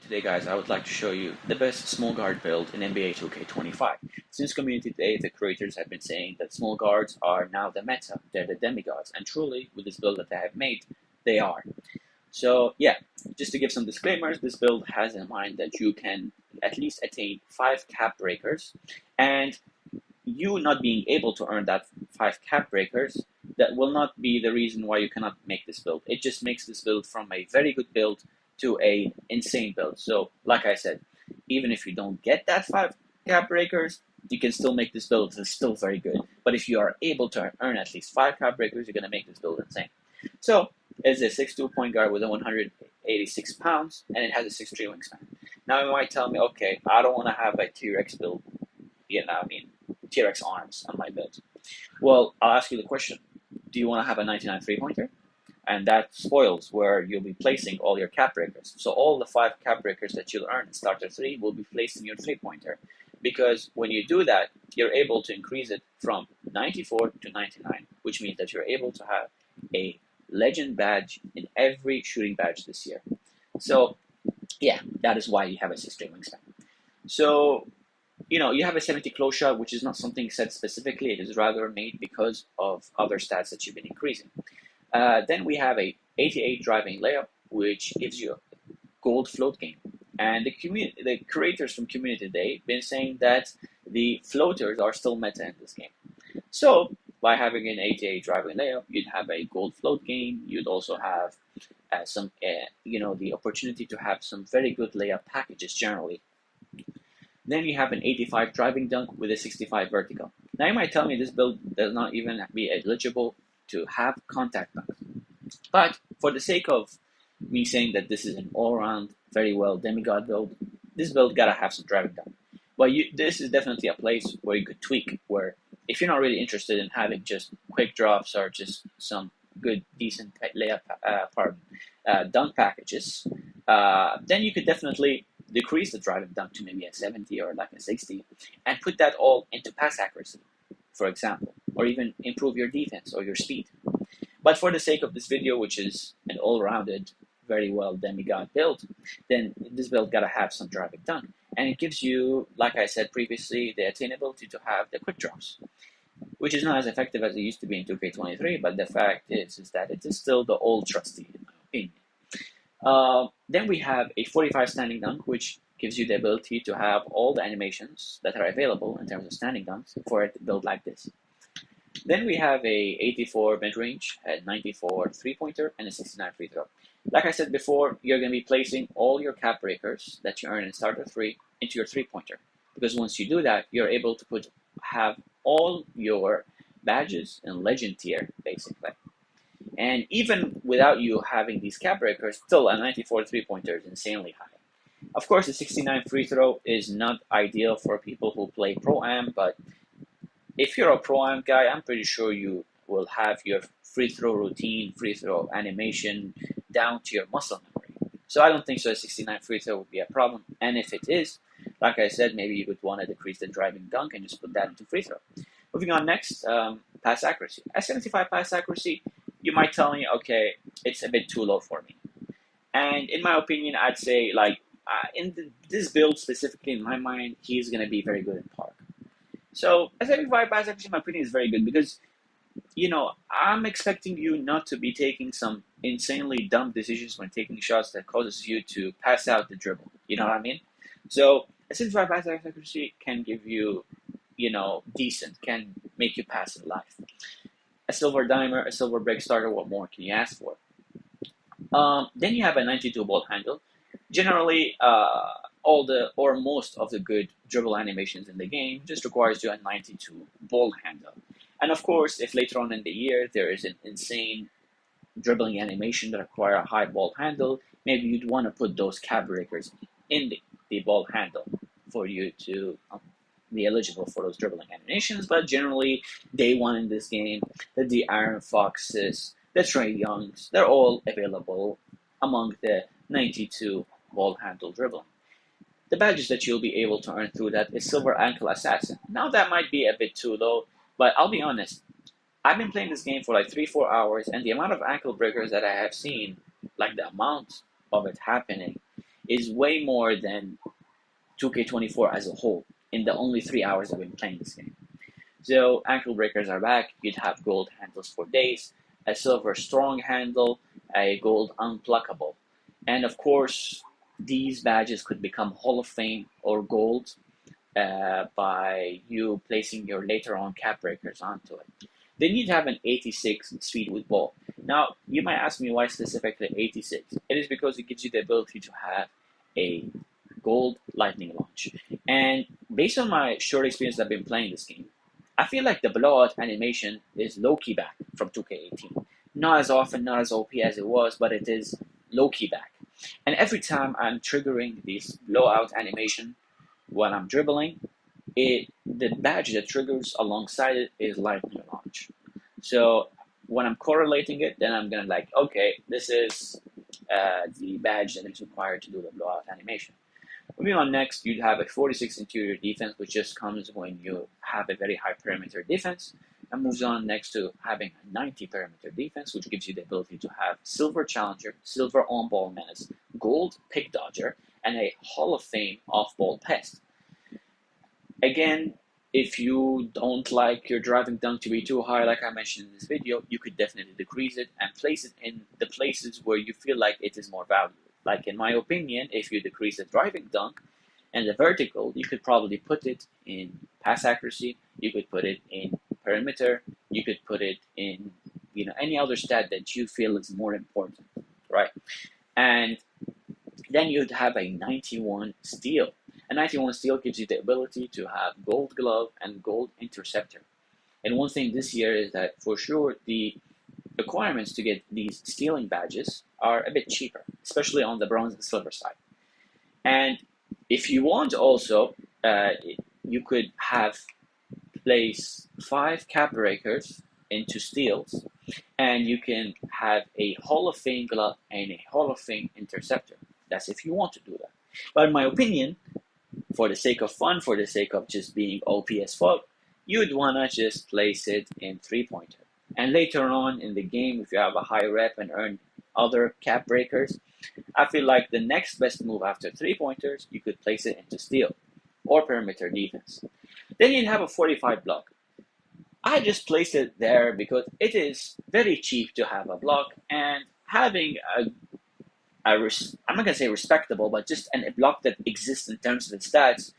Today guys, I would like to show you the best small guard build in NBA 2K25. Since Community Day, the creators have been saying that small guards are now the meta, they're the demigods, and truly, with this build that they have made, they are. So yeah, just to give some disclaimers, this build has in mind that you can at least attain 5 cap breakers, and you not being able to earn that 5 cap breakers, that will not be the reason why you cannot make this build. It just makes this build from a very good build to a insane build. So like I said, even if you don't get that 5 cap breakers, you can still make this build. It's still very good. But if you are able to earn at least 5 cap breakers, you're going to make this build insane. So it's a 6'2" point guard with a 186 pounds, and it has a 6'3" wingspan. Now you might tell me, okay, I don't want to have a T-Rex build, T-Rex arms on my build. Well, I'll ask you the question. Do you want to have a 99 three-pointer? And that spoils where you'll be placing all your cap breakers. So all the 5 cap breakers that you'll earn in starter 3 will be placed in your three-pointer. Because when you do that, you're able to increase it from 94 to 99, which means that you're able to have a legend badge in every shooting badge this year. So yeah, that is why you have a 6'3" wingspan. So you have a 70 close shot, which is not something said specifically. It is rather made because of other stats that you've been increasing. Then we have a 88 driving layup, which gives you a gold float game. And the creators from Community Day been saying that the floaters are still meta in this game. So by having an 88 driving layup, you'd have a gold float game. You'd also have the opportunity to have some very good layup packages generally. Then you have an 85 driving dunk with a 65 vertical. Now you might tell me this build does not even be eligible to have contact dunks. But for the sake of me saying that this is an all-around, very well demigod build, this build gotta have some driving dunk. But this is definitely a place where you could tweak, where if you're not really interested in having just quick drops or just some good, decent layup, dunk packages, then you could definitely decrease the driving dunk to maybe a 70 or like a 60 and put that all into pass accuracy, for example, or even improve your defense or your speed. But for the sake of this video, which is an all-rounded, very well demigod build, then this build gotta have some driving dunk. And it gives you, like I said previously, the attainability to have the quick drops, which is not as effective as it used to be in 2K23, but the fact is that it is still the old trusty, in my opinion. Then we have a 45 standing dunk, which gives you the ability to have all the animations that are available in terms of standing dunks for a build like this. Then we have a 84 mid-range, a 94 three-pointer, and a 69 free throw. Like I said before, you're going to be placing all your cap breakers that you earn in starter 3 into your three-pointer. Because once you do that, you're able to have all your badges in legend tier, basically. And even without you having these cap breakers, still a 94 three-pointer is insanely high. Of course, the 69 free throw is not ideal for people who play Pro-Am, but if you're a Pro-Am guy, I'm pretty sure you will have your free throw routine, free throw animation down to your muscle memory. So I don't think so a 69 free throw would be a problem. And if it is, like I said, maybe you would want to decrease the driving dunk and just put that into free throw. Moving on next, pass accuracy. At 75 pass accuracy, you might tell me, okay, it's a bit too low for me. And in my opinion, I'd say, this build specifically, in my mind, he's going to be very good in Park. So a 75 pass accuracy, in my opinion, is very good because, I'm expecting you not to be taking some insanely dumb decisions when taking shots that causes you to pass out the dribble. You know what I mean? So a 75 pass accuracy can give you, decent, can make you pass in life. A silver dimer, a silver break starter, what more can you ask for? Then you have a 92 ball handle. Generally, most of the good dribble animations in the game just requires you a 92 ball handle. And of course, if later on in the year there is an insane dribbling animation that require a high ball handle, maybe you'd want to put those cap breakers in the ball handle for you to be eligible for those dribbling animations. But generally, day one in this game, the De'Aaron Foxes, the Trae Youngs, they're all available among the 92 ball handle dribbling. The badges that you'll be able to earn through that is Silver Ankle Assassin. Now that might be a bit too low, but I'll be honest, I've been playing this game for like 3-4 hours, and the amount of ankle breakers that I have seen, like the amount of it happening, is way more than 2K24 as a whole in the only 3 hours I've been playing this game. So ankle breakers are back. You'd have gold handles for days, a silver strong handle, a gold unpluckable. And of course, these badges could become Hall of Fame or gold by you placing your later on cap breakers onto it. Then you'd have an 86 speed with ball. Now, you might ask me why specifically 86. It is because it gives you the ability to have a gold lightning launch. And based on my short experience I've been playing this game, I feel like the blowout animation is low-key back from 2K18. Not as often, not as OP as it was, but it is low-key back. And every time I'm triggering this blowout animation when I'm dribbling, the badge that triggers alongside it is lightning launch. So when I'm correlating it, then I'm gonna like, okay, this is the badge that is required to do the blowout animation. Moving on next, you'd have a 46 interior defense, which just comes when you have a very high perimeter defense, and moves on next to having a 90 perimeter defense, which gives you the ability to have silver challenger, silver on-ball menace, gold pick dodger, and a Hall of Fame off-ball pest. Again, if you don't like your driving dunk to be too high, like I mentioned in this video, you could definitely decrease it and place it in the places where you feel like it is more valuable. Like in my opinion, if you decrease the driving dunk and the vertical, you could probably put it in pass accuracy, you could put it in perimeter, you could put it in any other stat that you feel is more important, right? And then you'd have a 91 steal. A 91 steal gives you the ability to have gold glove and gold interceptor. And one thing this year is that for sure the requirements to get these stealing badges are a bit cheaper, especially on the bronze and silver side. And if you want also, you could have place 5 cap breakers into steals, and you can have a Hall of Fame glove and a Hall of Fame interceptor. That's if you want to do that. But in my opinion, for the sake of fun, for the sake of just being OP as fuck, you'd want to just place it in three-pointer. And later on in the game, if you have a high rep and earn other cap breakers, I feel like the next best move after three-pointers, you could place it into steal or perimeter defense. Then you'd have a 45 block. I just placed it there because it is very cheap to have a block, and having I'm not going to say respectable, but just a block that exists in terms of its stats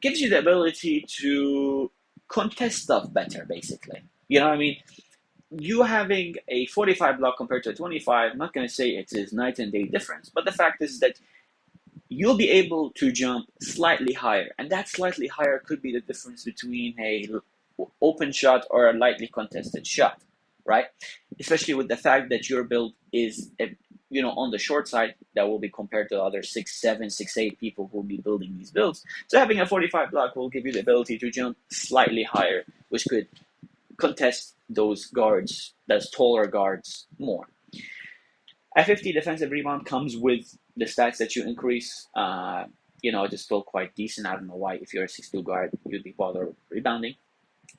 gives you the ability to contest stuff better, basically. You know what I mean? You having a 45 block compared to a 25, I'm not going to say it is night and day difference, but the fact is that you'll be able to jump slightly higher, and that slightly higher could be the difference between a open shot or a lightly contested shot, right? Especially with the fact that your build is on the short side, that will be compared to other 6'7", 6'8" people who will be building these builds. So having a 45 block will give you the ability to jump slightly higher, which could contest those guards, those taller guards, more. A 50 defensive rebound comes with the stats that you increase. It is still quite decent. I don't know why, if you're a 6'2" guard, you'd be bothered rebounding.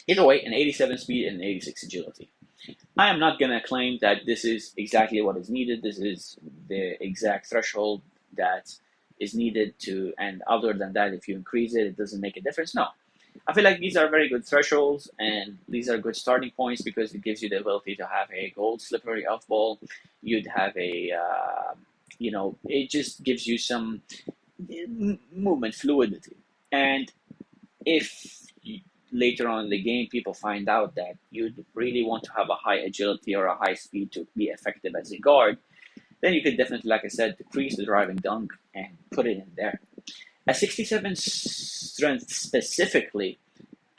Either way, an 87 speed and an 86 agility. I am not going to claim that this is exactly what is needed. This is the exact threshold that is needed to, and other than that, if you increase it, it doesn't make a difference. No. I feel like these are very good thresholds, and these are good starting points because it gives you the ability to have a gold slippery off ball. You'd have it just gives you some movement fluidity. And if later on in the game, people find out that you really want to have a high agility or a high speed to be effective as a guard, then you could definitely, like I said, decrease the driving dunk and put it in there. A 67 strength specifically,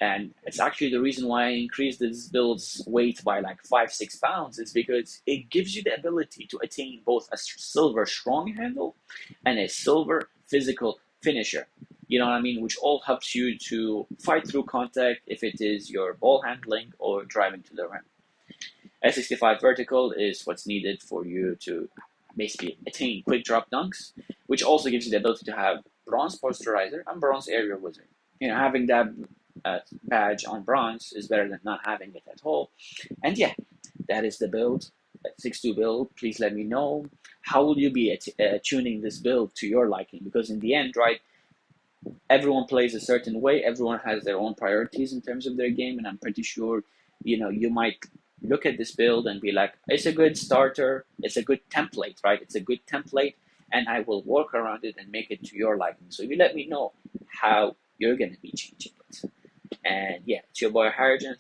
and it's actually the reason why I increased this build's weight by like 5-6 pounds, is because it gives you the ability to attain both a silver strong handle and a silver physical finisher. You know what I mean? Which all helps you to fight through contact if it is your ball handling or driving to the rim. A 65 vertical is what's needed for you to basically attain quick drop dunks, which also gives you the ability to have bronze posterizer and bronze area wizard. Having that badge on bronze is better than not having it at all. And yeah, that is the build. 6.2 build, please let me know. How will you be tuning this build to your liking? Because in the end, right, everyone plays a certain way. Everyone has their own priorities in terms of their game, and I'm pretty sure, you might look at this build and be like, it's a good starter, it's a good template, right? It's a good template, and I will work around it and make it to your liking. So you let me know how you're gonna be changing it. And yeah, it's your boy Harjan